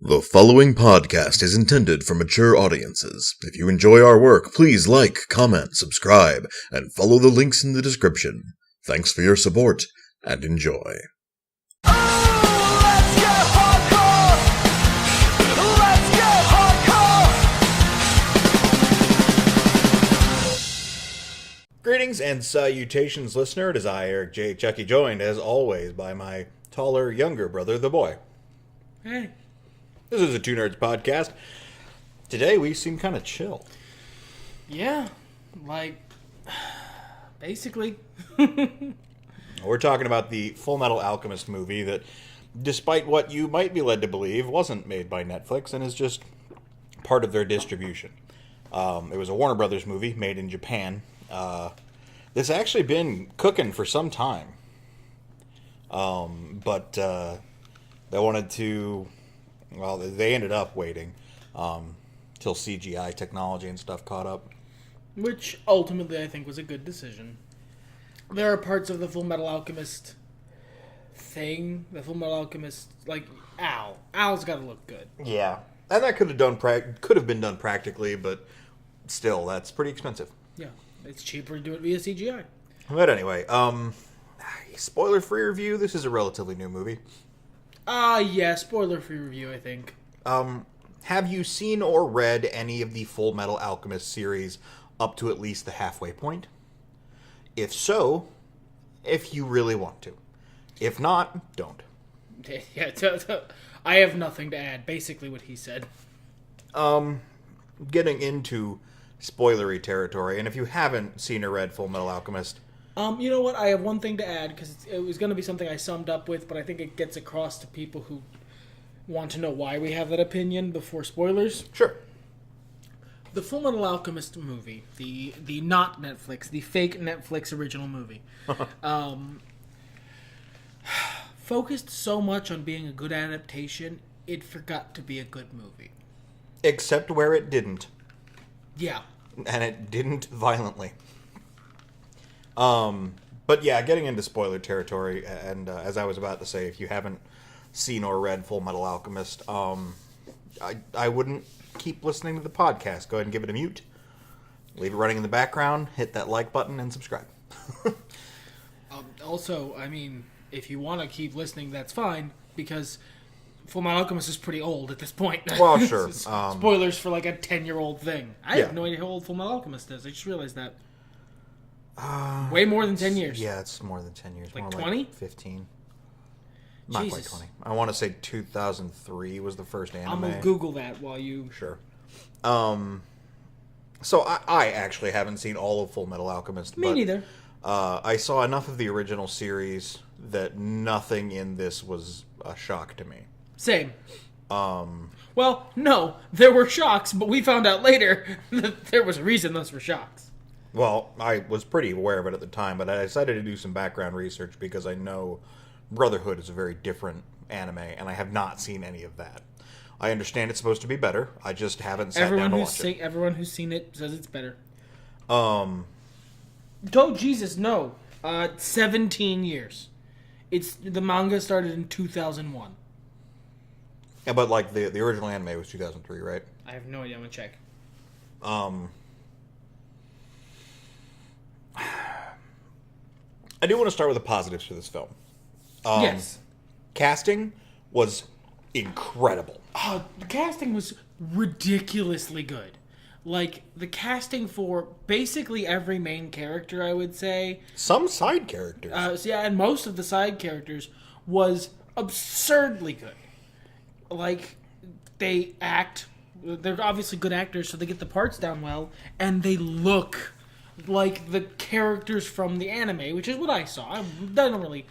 The following podcast is intended for mature audiences. If you enjoy our work, please like, comment, subscribe, and follow the links in the description. Thanks for your support, and enjoy. Greetings and salutations, listener. It is I, Eric J. Chucci, joined, as always, by my taller, younger brother, The Boy. Hey. This is a Two Nerds podcast. Today, we seem kind of chill. Yeah, basically. We're talking about the Fullmetal Alchemist movie that, despite what you might be led to believe, wasn't made by Netflix and is just part of their distribution. It was a Warner Brothers movie made in Japan. This actually been cooking for some time. But they wanted to... Well, they ended up waiting till CGI technology and stuff caught up. Which, ultimately, I think was a good decision. There are parts of the Fullmetal Alchemist thing, the Fullmetal Alchemist, Al. Al's got to look good. Yeah. And that could have been done practically, but still, that's pretty expensive. Yeah. It's cheaper to do it via CGI. But anyway, spoiler-free review, this is a relatively new movie. Yeah, spoiler-free review, I think. Have you seen or read any of the Fullmetal Alchemist series up to at least the halfway point? If so, if you really want to. If not, don't. Yeah, I have nothing to add. Basically what he said. Getting into spoilery territory, and if you haven't seen or read Fullmetal Alchemist... You know what? I have one thing to add, because it was going to be something I summed up with, but I think it gets across to people who want to know why we have that opinion before spoilers. Sure. The Fullmetal Alchemist movie, the not Netflix, the fake Netflix original movie, focused so much on being a good adaptation, it forgot to be a good movie. Except where it didn't. Yeah. And it didn't violently. But yeah, getting into spoiler territory, and as I was about to say, if you haven't seen or read Fullmetal Alchemist, I wouldn't keep listening to the podcast. Go ahead and give it a mute. Leave it running in the background, hit that like button, and subscribe. Also, I mean, if you want to keep listening, that's fine, because Fullmetal Alchemist is pretty old at this point. Well, sure. Spoilers for a 10-year-old thing. I Yeah. have no idea how old Fullmetal Alchemist is. I just realized that. Way more than 10 years. Yeah, it's more than 10 years. More 20? 15. Not Jesus. quite 20. I want to say 2003 was the first anime. I'm going to Google that while you... Sure. So I actually haven't seen all of Fullmetal Alchemist. Me neither. I saw enough of the original series that nothing in this was a shock to me. Same. Well, no, there were shocks, but we found out later that there was a reason those were shocks. Well, I was pretty aware of it at the time, but I decided to do some background research because I know Brotherhood is a very different anime, and I have not seen any of that. I understand it's supposed to be better. I just haven't sat down to watch it. Everyone who's seen it says it's better. Um, Oh, Jesus, no. 17 years. The manga started in 2001. yeah, but the original anime was 2003, right? I have no idea. I'm going to check. I do want to start with the positives for this film. Yes. Casting was incredible. Oh, the casting was ridiculously good. The casting for basically every main character, I would say. Some side characters. Yeah, and most of the side characters was absurdly good. They act... They're obviously good actors, so they get the parts down well, and they look like the characters from the anime, which is what I saw. I don't really...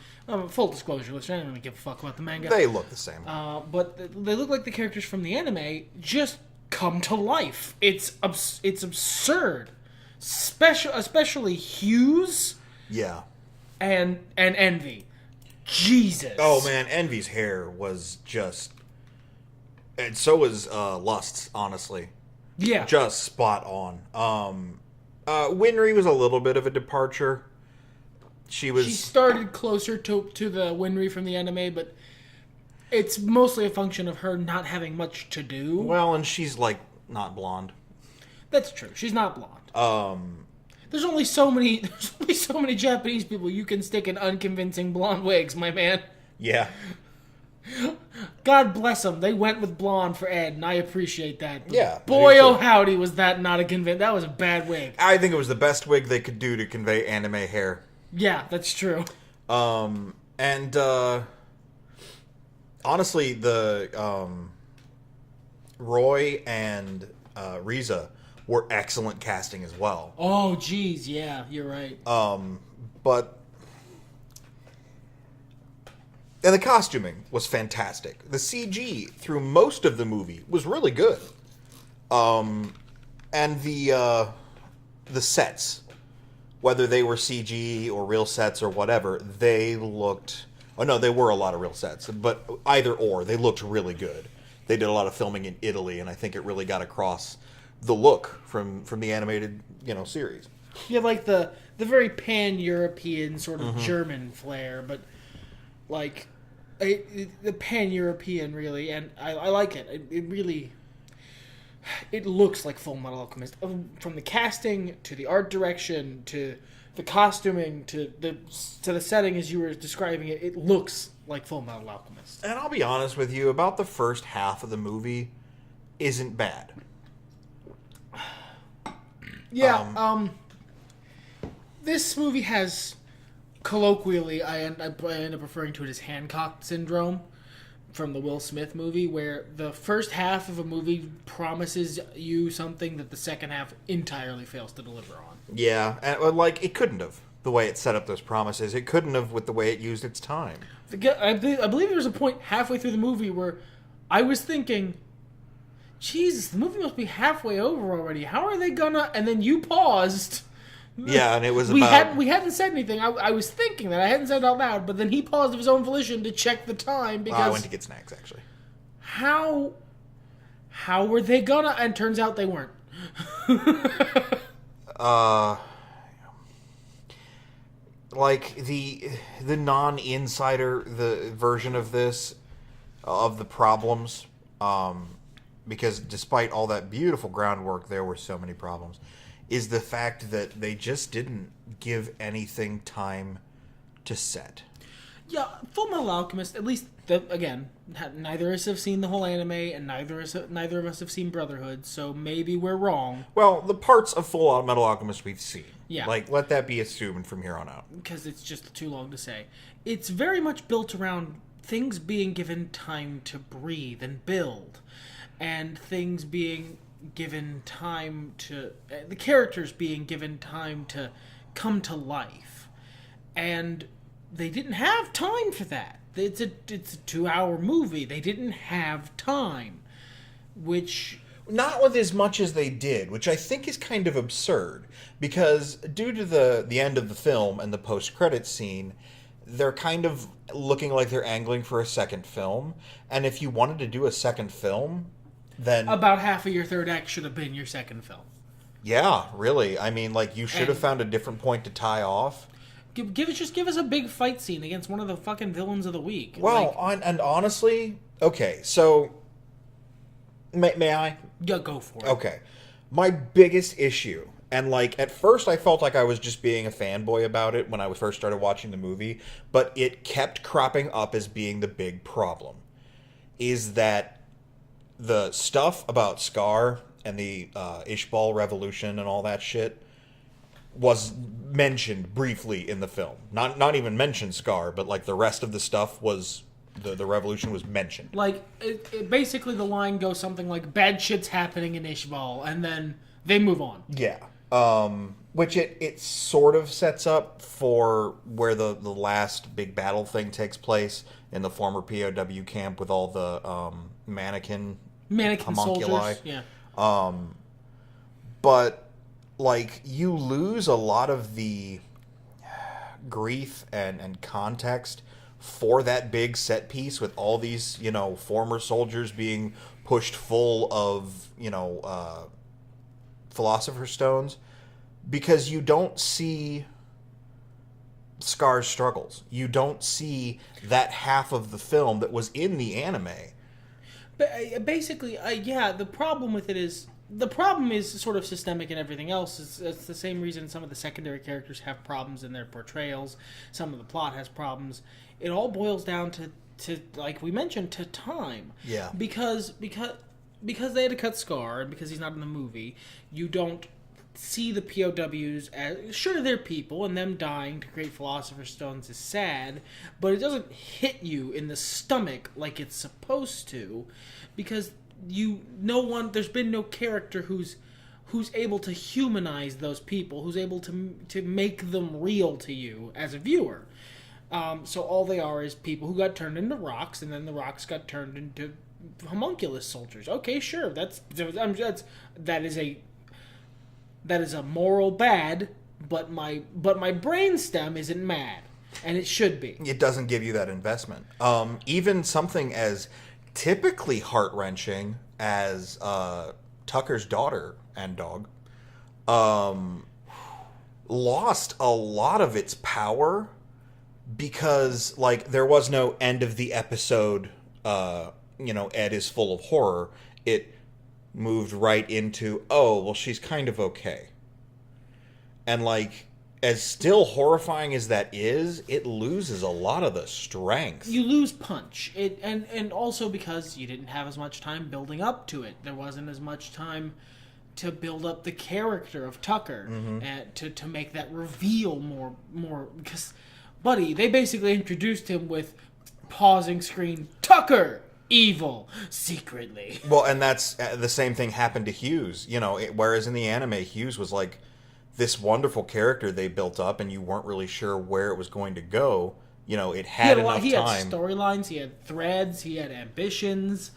full disclosure, listener, I don't really give a fuck about the manga. They look the same. But they look like the characters from the anime just come to life. It's absurd. Especially Hughes. Yeah. And Envy. Jesus. Oh, man, Envy's hair was just... And so was Lust's, honestly. Yeah. Just spot on. Winry was a little bit of a departure. She She started closer to the Winry from the anime, but It's mostly a function of her not having much to do. Well, and she's, like, not blonde. That's true. She's not blonde. There's only so many Japanese people you can stick in unconvincing blonde wigs, my man. Yeah. God bless them. They went with blonde for Ed, and I appreciate that. But Yeah. boy, oh howdy, was that not a that was a bad wig. I think it was the best wig they could do to convey anime hair. Yeah, that's true. And honestly, the Roy and Riza were excellent casting as well. Oh, geez, yeah, you're right. But and the costuming was fantastic. The CG through most of the movie was really good. And the sets, whether they were CG or real sets or whatever, they looked... Oh, no, they were a lot of real sets. But either or, they looked really good. They did a lot of filming in Italy, and I think it really got across the look from the animated, series. You have, like, the very pan-European sort of German flair, but, like, the pan-European, really, and I like it. It really... It looks like Fullmetal Alchemist. From the casting, to the art direction, to the costuming, to the setting as you were describing it, it looks like Fullmetal Alchemist. And I'll be honest with you, about the first half of the movie isn't bad. Yeah, this movie has, colloquially, I end up referring to it as Hancock syndrome from the Will Smith movie, where the first half of a movie promises you something that the second half entirely fails to deliver on. Yeah, and it couldn't have, the way it set up those promises. It couldn't have with the way it used its time. I believe there was a point halfway through the movie where I was thinking, Jesus, the movie must be halfway over already. How are they gonna... And then you paused. Yeah, and it was we hadn't said anything. I was thinking that. I hadn't said it out loud, but then he paused of his own volition to check the time because... I went to get snacks, actually. How were they gonna... And turns out they weren't. Like, the non-insider, the version of this, of the problems, because despite all that beautiful groundwork, there were so many problems, is the fact that they just didn't give anything time to set. Yeah, Fullmetal Alchemist, at least, again, neither of us have seen the whole anime, and neither of us have seen Brotherhood, so maybe we're wrong. Well, the parts of Fullmetal Alchemist we've seen. Yeah. Like, let that be assumed from here on out. Because it's just too long to say. It's very much built around things being given time to breathe and build, and things being given time to... the characters being given time to come to life. And they didn't have time for that. It's a 2-hour movie. They didn't have time. Which... Not with as much as they did, which I think is kind of absurd. Because due to the end of the film and the post-credits scene, they're kind of looking like they're angling for a second film. And if you wanted to do a second film, then... About half of your third act should have been your second film. Yeah, really. I mean, like, you should have found a different point to tie off. Give us a big fight scene against one of the fucking villains of the week. Well, and honestly, okay, so... May I? Yeah, go for it. Okay. My biggest issue, and at first I felt like I was just being a fanboy about it when I first started watching the movie, but it kept cropping up as being the big problem, is that the stuff about Scar and the Ishbal Revolution and all that shit was mentioned briefly in the film. Not even mentioned Scar, but the rest of the stuff was... The revolution was mentioned. It basically the line goes something like, bad shit's happening in Ishbal, and then they move on. Yeah. Which it sort of sets up for where the last big battle thing takes place in the former POW camp with all the mannequin homunculi. Soldiers. Yeah. But, you lose a lot of the grief and context for that big set piece with all these, former soldiers being pushed full of, Philosopher's Stones, because you don't see Scar's struggles. You don't see that half of the film that was in the anime. But basically, yeah, the problem with it is... The problem is sort of systemic and everything else. It's the same reason some of the secondary characters have problems in their portrayals. Some of the plot has problems. It all boils down to like we mentioned, to time. Yeah. Because they had to cut Scar, and because he's not in the movie, you don't see the POWs as... Sure, they're people, and them dying to create Philosopher's Stones is sad, but it doesn't hit you in the stomach like it's supposed to, because... there's been no character who's able to humanize those people, who's able to make them real to you as a viewer. So all they are is people who got turned into rocks, and then the rocks got turned into homunculus soldiers. Okay, sure, that is a moral bad, but my brainstem isn't mad, and it should be. It doesn't give you that investment. Even something as typically heart-wrenching as Tucker's daughter and dog lost a lot of its power because, like, there was no end of the episode, Ed is full of horror. It moved right into, oh, well, she's kind of okay. And, like, as still horrifying as that is, it loses a lot of the strength. You lose punch. And also because you didn't have as much time building up to it. There wasn't as much time to build up the character of Tucker and to make that reveal more because, buddy, they basically introduced him with pausing screen, Tucker, evil, secretly. Well, and that's the same thing happened to Hughes. Whereas in the anime, Hughes was like this wonderful character they built up, and you weren't really sure where it was going to go. It had enough time. He had storylines, he had threads, he had ambitions,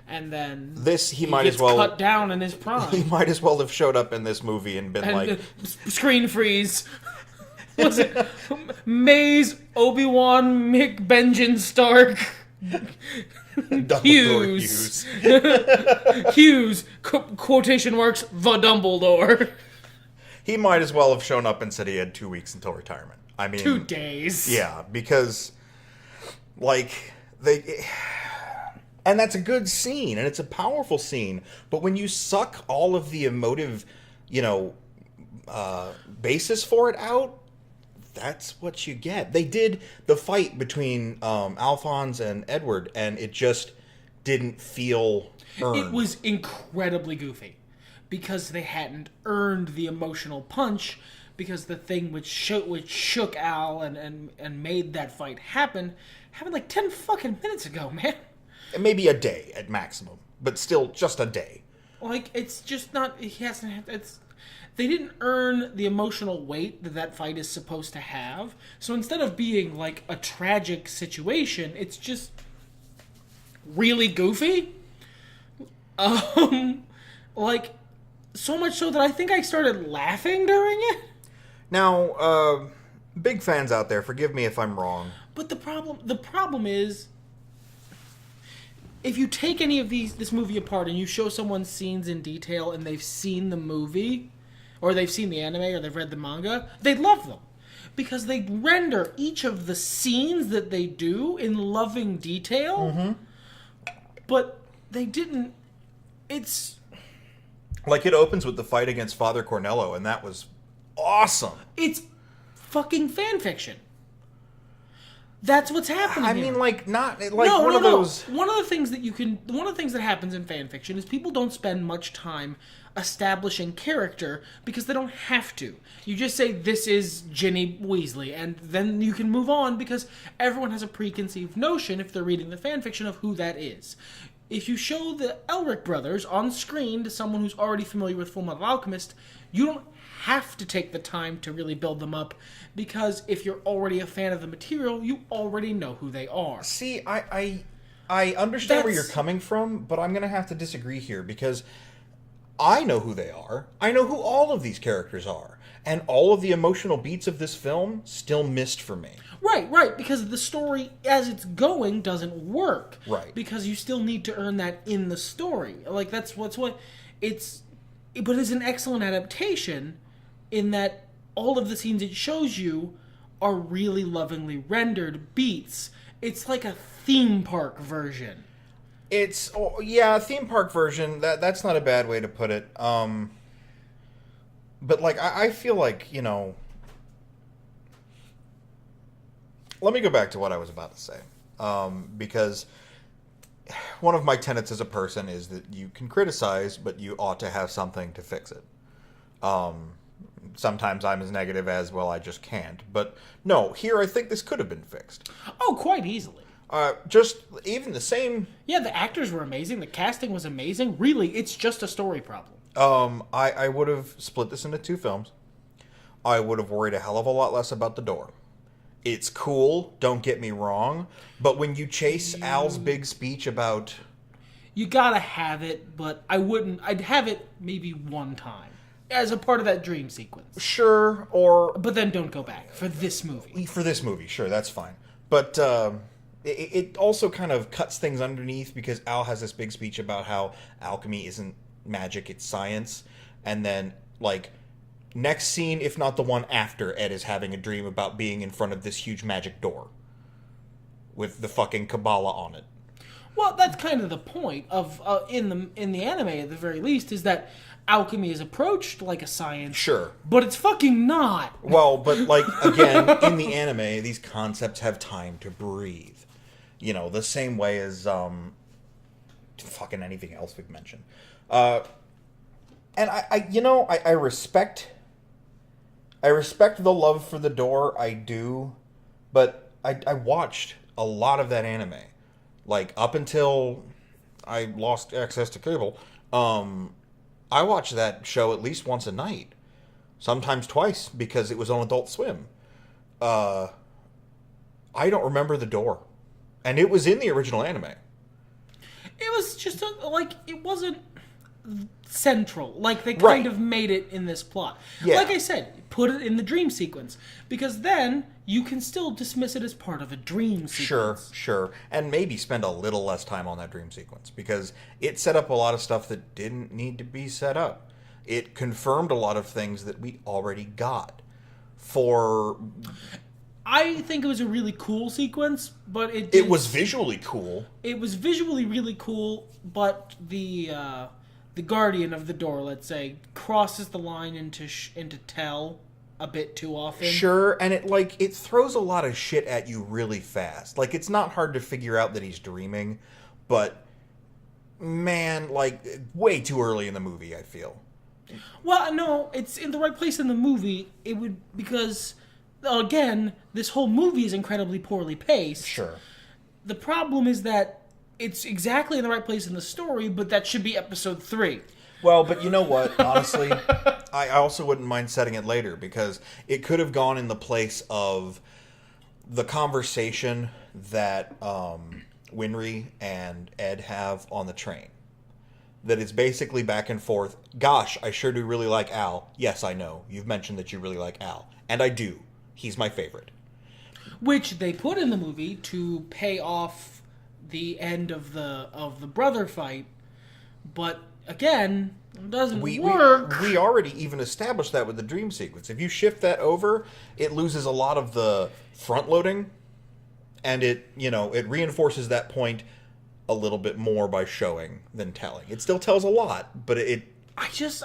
and then he might as well cut down in his prime. He might as well have showed up in this movie and been like screen freeze. Was it Maze, Obi-Wan, Mick, Benjen, Stark, Hughes, Hughes, quotation marks, the Dumbledore. He might as well have shown up and said he had 2 weeks until retirement. I mean... 2 days. Yeah, because, like, and that's a good scene, and it's a powerful scene, but when you suck all of the emotive, basis for it out, that's what you get. They did the fight between Alphonse and Edward, and it just didn't feel earned. It was incredibly goofy. Because they hadn't earned the emotional punch, because the thing which shook Al and made that fight happened like 10 fucking minutes ago, man. Maybe a day at maximum, but still just a day. Like, it's just not... They didn't earn the emotional weight that fight is supposed to have. So instead of being like a tragic situation, it's just really goofy. Like... So much so that I think I started laughing during it. Now, big fans out there, forgive me if I'm wrong. But the problem is, if you take any of this movie apart and you show someone scenes in detail and they've seen the movie, or they've seen the anime, or they've read the manga, they'd love them. Because they render each of the scenes that they do in loving detail, but they didn't... It's... Like, it opens with the fight against Father Cornello, and that was awesome. It's fucking fan fiction. That's what's happening. I mean, like, not like one of those. One of the things that happens in fan fiction is people don't spend much time establishing character because they don't have to. You just say, this is Ginny Weasley, and then you can move on because everyone has a preconceived notion, if they're reading the fan fiction, of who that is. If you show the Elric brothers on screen to someone who's already familiar with Fullmetal Alchemist, you don't have to take the time to really build them up, because if you're already a fan of the material, you already know who they are. See, I understand where you're coming from, but I'm going to have to disagree here, because I know who they are. I know who all of these characters are. And all of the emotional beats of this film still missed for me. Right, because the story as it's going doesn't work. Right. Because you still need to earn that in the story. Like, but it's an excellent adaptation in that all of the scenes it shows you are really lovingly rendered beats. It's like a theme park version. It's a theme park version. That's not a bad way to put it. But like I feel like, you know, let me go back to what I was about to say. Because one of my tenets as a person is that you can criticize, but you ought to have something to fix it. Sometimes I'm as negative as, well, I just can't. But no, here I think this could have been fixed. Oh, quite easily. Just even the same. Yeah, the actors were amazing. The casting was amazing. Really, it's just a story problem. I would have split this into 2 films. I would have worried a hell of a lot less about the door. It's cool, don't get me wrong, but when you chase Al's big speech about... You gotta have it, but I wouldn't... I'd have it maybe one time, as a part of that dream sequence. Sure, or... But then don't go back, for this movie. For this movie, sure, that's fine. But it also kind of cuts things underneath, because Al has this big speech about how alchemy isn't magic, it's science, and then, like... Next scene, if not the one after, Ed is having a dream about being in front of this huge magic door with the fucking Kabbalah on it. Well, that's kind of the point of in the anime, at the very least, is that alchemy is approached like a science. Sure. But it's fucking not. Well, but like, again, in the anime, these concepts have time to breathe. You know, the same way as fucking anything else we've mentioned. And I respect the love for the door, I do, but I watched a lot of that anime. Like, up until I lost access to cable, I watched that show at least once a night. Sometimes twice, because it was on Adult Swim. I don't remember the door. And it was in the original anime. It was just, it wasn't central. Like, they kind of made it in this plot. Yeah. Like I said, put it in the dream sequence. Because then you can still dismiss it as part of a dream sequence. Sure. And maybe spend a little less time on that dream sequence. Because it set up a lot of stuff that didn't need to be set up. It confirmed a lot of things that we already got. I think it was a really cool sequence, but it was visually cool. It was visually really cool, but the guardian of the door, let's say, crosses the line into tell a bit too often. Sure, and it throws a lot of shit at you really fast. Like, it's not hard to figure out that he's dreaming, but man, like, way too early in the movie, I feel. Well, no, it's in the right place in the movie. It would, because, again, this whole movie is incredibly poorly paced. Sure. The problem is that it's exactly in the right place in the story, but that should be episode 3. Well, but you know what? Honestly, I also wouldn't mind setting it later, because it could have gone in the place of the conversation that Winry and Ed have on the train. That it's basically back and forth. Gosh, I sure do really like Al. Yes, I know. You've mentioned that you really like Al. And I do. He's my favorite. Which they put in the movie to pay off the end of the brother fight. But again, it doesn't work. We already even established that with the dream sequence. If you shift that over, it loses a lot of the front loading, and it reinforces that point a little bit more by showing than telling. It still tells a lot, but I just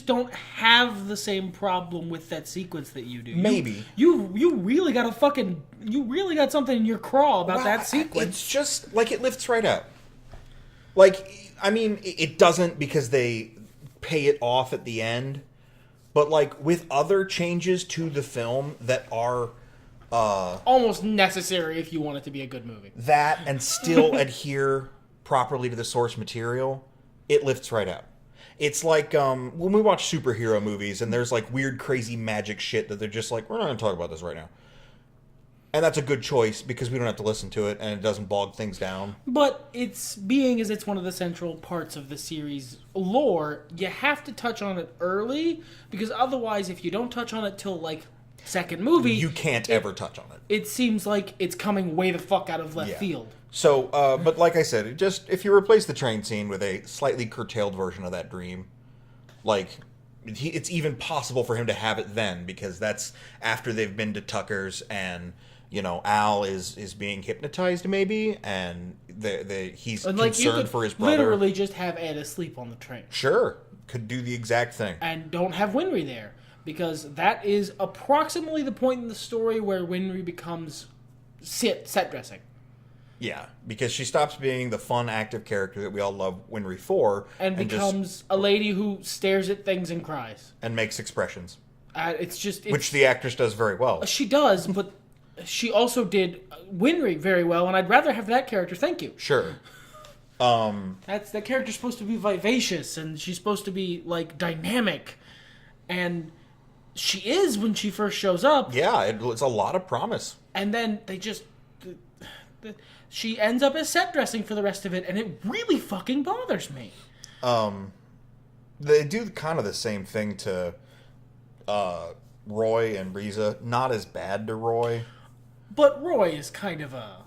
don't have the same problem with that sequence that you do. Maybe you really got something in your craw about that sequence. It's just like it lifts right out. Like, I mean, it doesn't because they pay it off at the end, but like with other changes to the film that are almost necessary if you want it to be a good movie. That and still adhere properly to the source material, it lifts right out. It's like when we watch superhero movies and there's like weird, crazy magic shit that they're just like, we're not going to talk about this right now. And that's a good choice because we don't have to listen to it and it doesn't bog things down. But it's one of the central parts of the series lore, you have to touch on it early, because otherwise if you don't touch on it till like second movie, you can't ever touch on it. It seems like it's coming way the fuck out of left field. So, but like I said, if you replace the train scene with a slightly curtailed version of that dream, like, it's even possible for him to have it then, because that's after they've been to Tucker's and, you know, Al is being hypnotized maybe, and he's concerned for his brother. Literally just have Ed asleep on the train. Sure. Could do the exact thing. And don't have Winry there, because that is approximately the point in the story where Winry becomes set dressing. Yeah, because she stops being the fun, active character that we all love Winry for. And becomes a lady who stares at things and cries. And makes expressions. Which the actress does very well. She does, but she also did Winry very well, and I'd rather have that character, thank you. Sure. That character's supposed to be vivacious, and she's supposed to be, like, dynamic. And she is when she first shows up. Yeah, it's a lot of promise. And then they just... she ends up as set dressing for the rest of it, and it really fucking bothers me. They do kind of the same thing to Roy and Riza. Not as bad to Roy. But Roy is kind of a...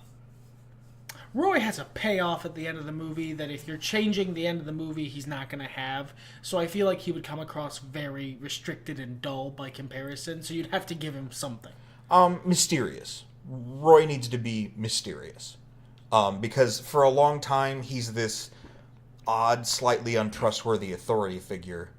Roy has a payoff at the end of the movie that if you're changing the end of the movie, he's not going to have. So I feel like he would come across very restricted and dull by comparison, so you'd have to give him something. Mysterious. Roy needs to be mysterious. Because for a long time, he's this odd, slightly untrustworthy authority figure.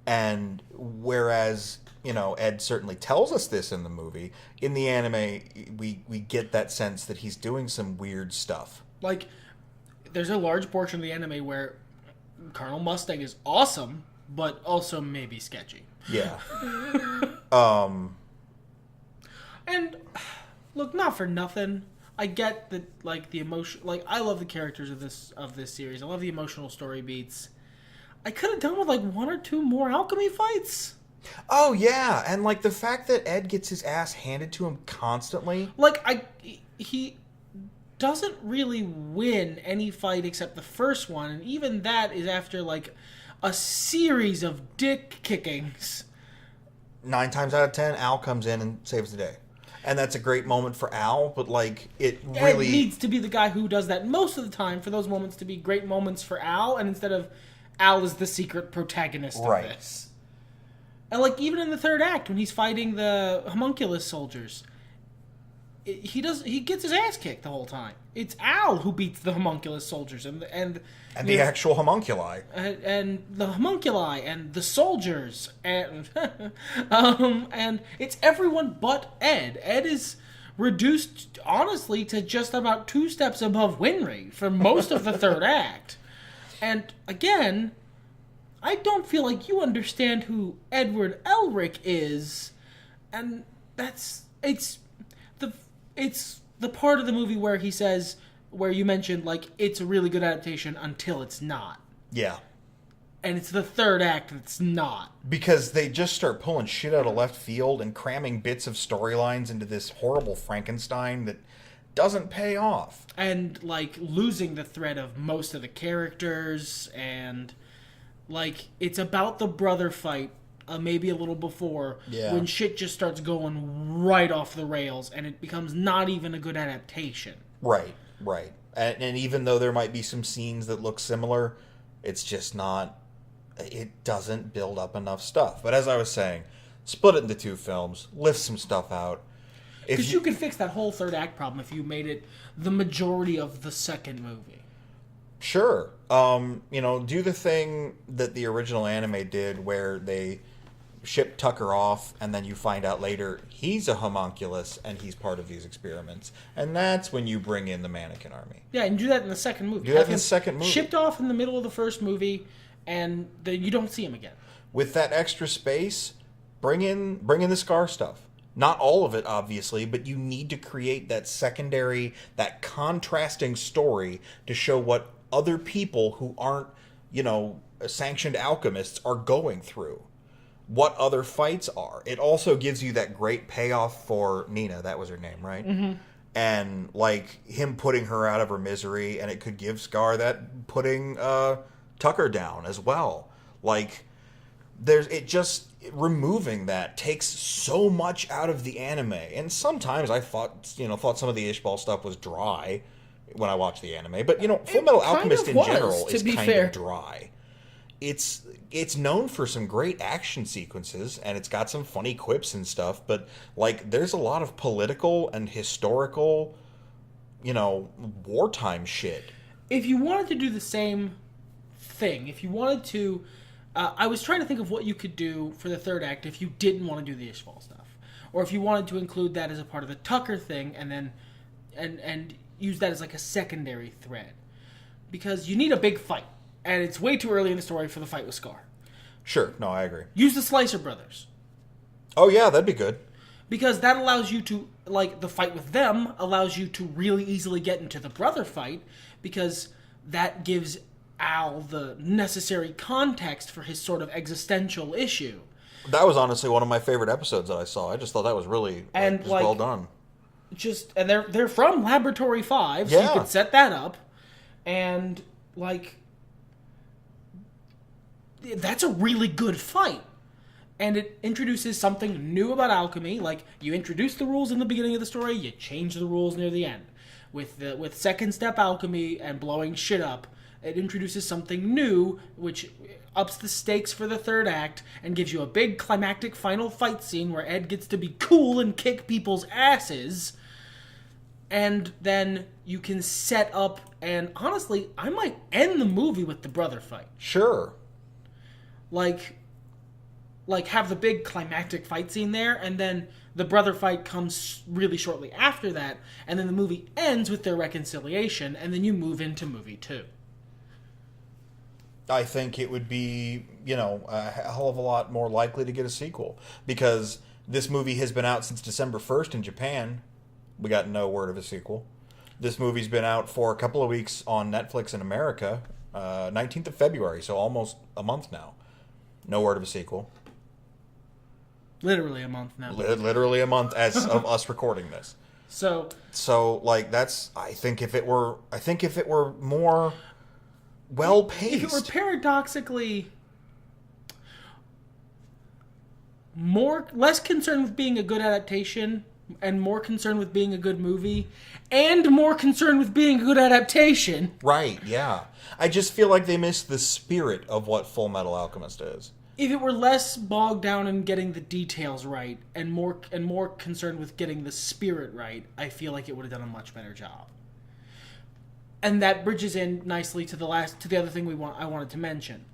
And whereas, you know, Ed certainly tells us this in the movie, in the anime, we get that sense that he's doing some weird stuff. Like, there's a large portion of the anime where Colonel Mustang is awesome, but also maybe sketchy. Yeah. And, look, not for nothing, I get that, like, the emotion... Like, I love the characters of this series. I love the emotional story beats. I could have done with, like, 1 or 2 more alchemy fights. Oh, yeah. And, like, the fact that Ed gets his ass handed to him constantly. Like, he doesn't really win any fight except the first one. And even that is after, like, a series of dick kickings. 9 times out of 10, Al comes in and saves the day. And that's a great moment for Al, but, like, it really... Ed needs to be the guy who does that most of the time for those moments to be great moments for Al, and instead of Al is the secret protagonist of this. And, like, even in the third act, when he's fighting the homunculus soldiers, he gets his ass kicked the whole time. It's Al who beats the homunculus soldiers and the actual homunculi. And the homunculi and the soldiers and and it's everyone but Ed. Ed is reduced, honestly, to just about 2 steps above Winry for most of the third act. And again, I don't feel like you understand who Edward Elric is, and it's the part of the movie where he says, where you mentioned, like, it's a really good adaptation until it's not. Yeah. And it's the third act that's not. Because they just start pulling shit out of left field and cramming bits of storylines into this horrible Frankenstein that doesn't pay off. And, like, losing the thread of most of the characters, and, like, it's about the brother fight, maybe a little before, when shit just starts going right off the rails, and it becomes not even a good adaptation. Right. And even though there might be some scenes that look similar, it's just not... It doesn't build up enough stuff. But as I was saying, split it into 2 films, lift some stuff out. Because you could fix that whole third act problem if you made it the majority of the second movie. Sure. Do the thing that the original anime did where they ship Tucker off and then you find out later he's a homunculus and he's part of these experiments. And that's when you bring in the mannequin army. Yeah, and do that in the second movie. Do that in the second movie. Shipped off in the middle of the first movie, and then you don't see him again. With that extra space, bring in the Scar stuff. Not all of it, obviously, but you need to create that secondary, that contrasting story to show what other people who aren't, sanctioned alchemists are going through. What other fights are. It also gives you that great payoff for Nina. That was her name, right? Mm-hmm. And, like, him putting her out of her misery, and it could give Scar that putting Tucker down as well. Like, removing that takes so much out of the anime. And sometimes I thought some of the Ishbal stuff was dry when I watched the anime. But, Fullmetal Alchemist in general is kind of dry. it's known for some great action sequences, and it's got some funny quips and stuff, but like there's a lot of political and historical, wartime shit. If you wanted to do the same thing, if you wanted to, I was trying to think of what you could do for the third act if you didn't want to do the Ishval stuff, or if you wanted to include that as a part of the Tucker thing, and then and use that as like a secondary thread, because you need a big fight, and it's way too early in the story for the fight with Scar. Sure, no, I agree. Use the Slicer brothers. Oh yeah, that'd be good. Because that allows you to, like, the fight with them allows you to really easily get into the brother fight, because that gives Al the necessary context for his sort of existential issue. That was honestly one of my favorite episodes that I saw. I just thought that was really just well done. And they're from Laboratory 5, so you could set that up, and like that's a really good fight. And it introduces something new about alchemy. Like, you introduce the rules in the beginning of the story, you change the rules near the end. With second step alchemy and blowing shit up, it introduces something new, which ups the stakes for the third act and gives you a big climactic final fight scene where Ed gets to be cool and kick people's asses. And then you can set up, and honestly, I might end the movie with the brother fight. Sure. Like have the big climactic fight scene there, and then the brother fight comes really shortly after that, and then the movie ends with their reconciliation, and then you move into movie 2. I think it would be, a hell of a lot more likely to get a sequel, because this movie has been out since December 1st in Japan. We got no word of a sequel. This movie's been out for a couple of weeks on Netflix in America, 19th of February, so almost a month now. No word of a sequel. Literally a month now. Literally a month as of us recording this. So like that's. I think if it were more well paced, if it were paradoxically less concerned with being a good adaptation, and more concerned with being a good movie, and more concerned with being a good adaptation. Right? Yeah. I just feel like they missed the spirit of what Fullmetal Alchemist is. If it were less bogged down in getting the details right, and more concerned with getting the spirit right, I feel like it would have done a much better job. And that bridges in nicely to the other thing I wanted to mention.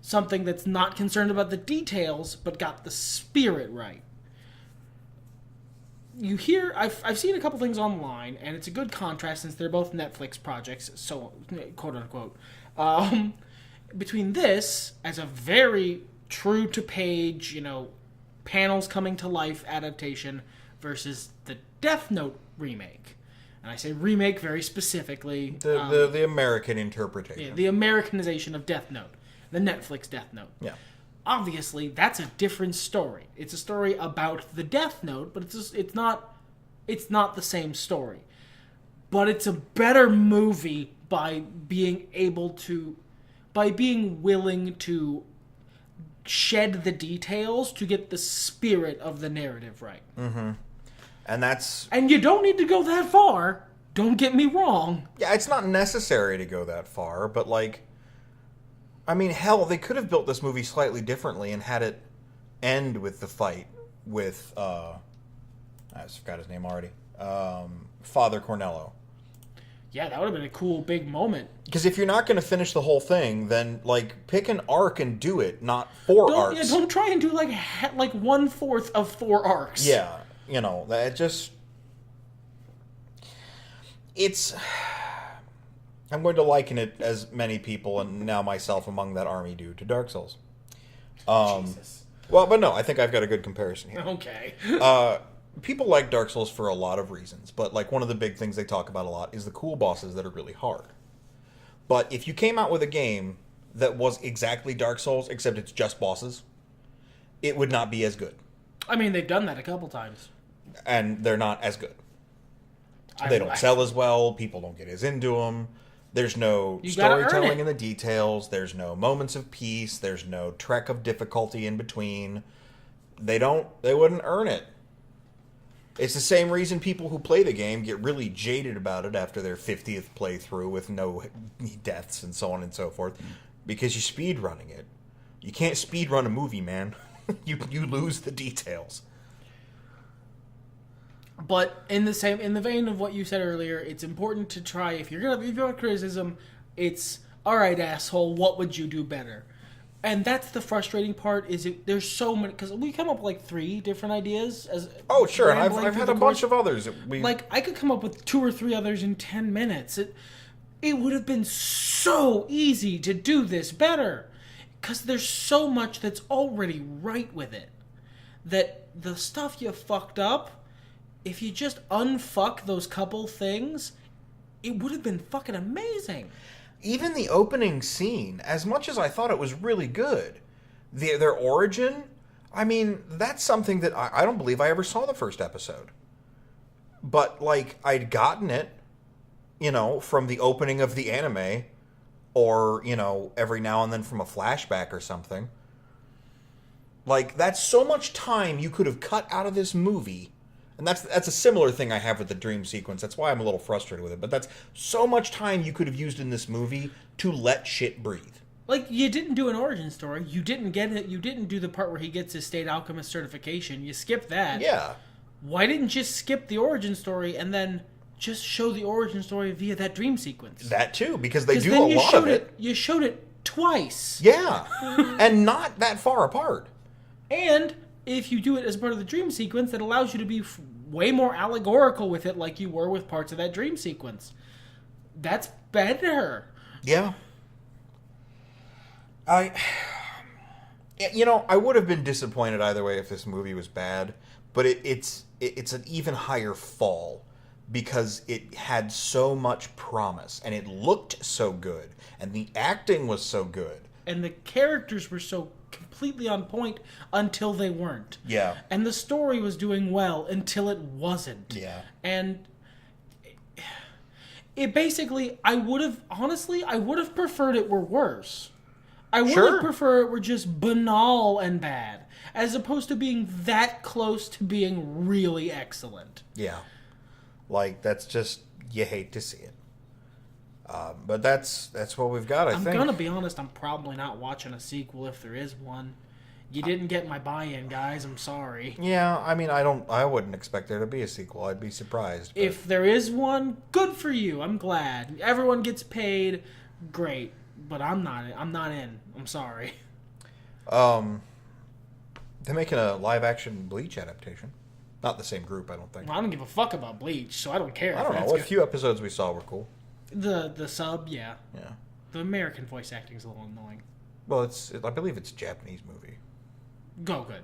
Something that's not concerned about the details, but got the spirit right. You hear, I've seen a couple things online, and it's a good contrast since they're both Netflix projects, so quote unquote. Between this as a very true to page, panels coming to life adaptation versus the Death Note remake. And I say remake very specifically. The American interpretation. Yeah, the Americanization of Death Note. The Netflix Death Note. Yeah. Obviously, that's a different story. It's a story about the Death Note, but it's not the same story. But it's a better movie by being willing to shed the details to get the spirit of the narrative right. Mm-hmm. And you don't need to go that far. Don't get me wrong. Yeah, it's not necessary to go that far, but hell, they could have built this movie slightly differently and had it end with the fight with I just forgot his name already. Father Cornello. Yeah, that would have been a cool big moment. Because if you're not going to finish the whole thing, then pick an arc and do it, not four arcs. Yeah, don't try and do like 1/4 of 4 arcs. Yeah, that just it's. I'm going to liken it, as many people, and now myself among that army do, to Dark Souls. Jesus. Well, but no, I think I've got a good comparison here. Okay. People like Dark Souls for a lot of reasons, but one of the big things they talk about a lot is the cool bosses that are really hard. But if you came out with a game that was exactly Dark Souls, except it's just bosses, it would not be as good. I mean, they've done that a couple times. And they're not as good. They don't sell as well, people don't get as into them. There's no storytelling in the details. There's no moments of peace. There's no trek of difficulty in between. They wouldn't earn it. It's the same reason people who play the game get really jaded about it after their 50th playthrough with no deaths and so on and so forth. because you're speed running it. You can't speed run a movie, man. you lose the details. But in the vein of what you said earlier, it's important to try, if you're gonna criticism, it's, all right, asshole, what would you do better? And that's the frustrating part. There's so many, because we come up with like 3 different ideas. Oh, sure, and I've had a bunch of others. I could come up with 2 or 3 others in 10 minutes. It would have been so easy to do this better, because there's so much that's already right with it, that the stuff you fucked up, if you just unfuck those couple things, it would have been fucking amazing. Even the opening scene, as much as I thought it was really good, their origin, I mean, that's something that I don't believe I ever saw the first episode. But, like, I'd gotten it, from the opening of the anime, or, every now and then from a flashback or something. Like, that's so much time you could have cut out of this movie. And that's a similar thing I have with the dream sequence. That's why I'm a little frustrated with it. But that's so much time you could have used in this movie to let shit breathe. Like, you didn't do an origin story. You didn't get it. You didn't do the part where he gets his state alchemist certification. You skipped that. Yeah. Why didn't you skip the origin story and then just show the origin story via that dream sequence? That too, because they do a lot of it. You showed it twice. Yeah. And not that far apart. And if you do it as part of the dream sequence, that allows you to be way more allegorical with it, like you were with parts of that dream sequence. That's better. Yeah. I would have been disappointed either way if this movie was bad, but it's an even higher fall because it had so much promise and it looked so good and the acting was so good and the characters were so completely on point until they weren't. Yeah. And the story was doing well until it wasn't. Yeah. And it basically, I would have preferred it were worse. I would have preferred it were just banal and bad, as opposed to being that close to being really excellent. Yeah. Like, that's just, you hate to see it. But that's what we've got, I think. I'm going to be honest, I'm probably not watching a sequel if there is one. You didn't get my buy-in, guys. I'm sorry. Yeah, I mean, I wouldn't expect there to be a sequel. I'd be surprised. But... If there is one, good for you. I'm glad. Everyone gets paid. Great. But I'm not in. I'm sorry. They're making a live-action Bleach adaptation. Not the same group, I don't think. Well, I don't give a fuck about Bleach, so I don't care. I don't know. A few episodes we saw were cool. The sub, yeah. Yeah. The American voice acting is a little annoying. Well, I believe it's a Japanese movie. Go good.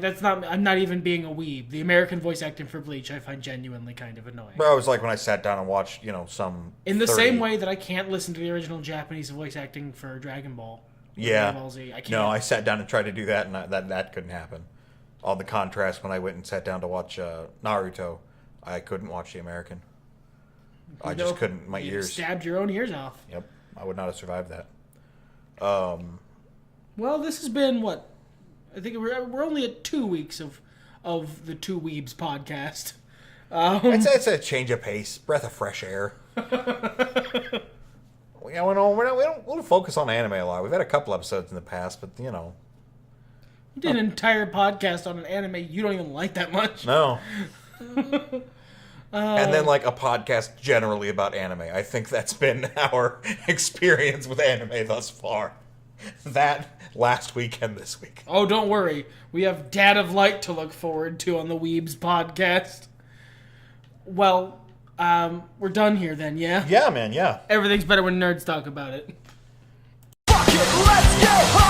That's not. I'm not even being a weeb. The American voice acting for Bleach, I find genuinely kind of annoying. But I was like when I sat down and watched, some. In the same way that I can't listen to the original Japanese voice acting for Dragon Ball. Yeah. Dragon Ball Z. I can't. No, I sat down and tried to do that, and that couldn't happen. All the contrast when I went and sat down to watch Naruto, I couldn't watch the American. I just couldn't. My ears. You stabbed your own ears off. Yep, I would not have survived that. Well, this has been what? I think we're only at 2 weeks of the Two Weebs podcast. It's a change of pace, breath of fresh air. We don't focus on anime a lot. We've had a couple episodes in the past, but You did an entire podcast on an anime you don't even like that much. No. And then like a podcast generally about anime. I think that's been our experience with anime thus far. That last week and this week. Oh, don't worry. We have Dad of Light to look forward to on the Weebs podcast. Well, we're done here then, yeah? Yeah, man, yeah. Everything's better when nerds talk about it. Fuck it, let's go!